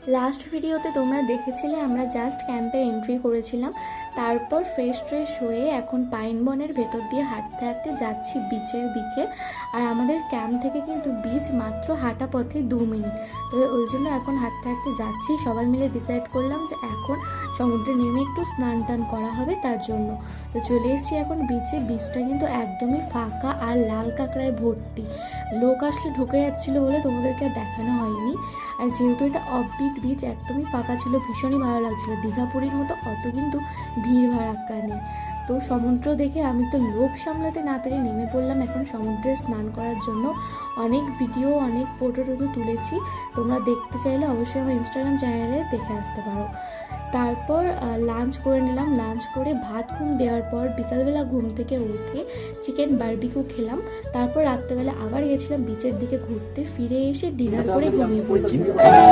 Last ভিডিওতে তোমরা দেখেছিলে আমরা জাস্ট ক্যাম্পে এন্ট্রি করেছিলাম, তারপর ফ্রেশ হয়ে এখন পাইন বনের ভেতর দিয়ে হাঁটতে হাঁটতে যাচ্ছি বিচের দিকে। আর আমাদের ক্যাম্প থেকে কিন্তু বিচ মাত্র হাঁটা পথে 2 মিনিট, তো ওই জন্য এখন হাঁটতে হাঁটতে যাচ্ছি। সবাই মিলে ডিসাইড করলাম যে এখন সমুদ্রে নেমে একটু স্নান টান করা হবে, তার জন্য তো চলে এসেছি এখন বিচে। বিচটা কিন্তু একদমই ফাঁকা আর লাল কাঁকড়ায় ভর্তি, লোক আসলে ঢুকে যাচ্ছিলো বলে তোমাদেরকে আর দেখানো হয়নি। আর যেহেতু এটা অফবিট বিচ, একদমই ফাঁকা ছিল, ভীষণই ভালো লাগছিলো। দীঘাপুরীর মতো অত কিন্তু ভিড় ভাড়াক্কা নেই। তো সমুদ্র দেখে আমি তো লোভ সামলাতে না পেরে নেমে পড়লাম এখন সমুদ্রে স্নান করার জন্য। অনেক ভিডিও, অনেক ফটো তুলেছি, তোমরা দেখতে চাইলে অবশ্যই আমার ইনস্টাগ্রাম চ্যানেলে দেখে আসতে পারো। তারপর লাঞ্চ করে নিলাম। লাঞ্চ করে ভাত ঘুম দেওয়ার পর বিকালবেলা ঘুম থেকে উঠে চিকেন বারবিকিউ খেলাম। তারপর রাত্রেবেলা আবার গেছিলাম বিচের দিকে ঘুরতে, ফিরে এসে ডিনার করে ঘুমিয়ে পড়েছি।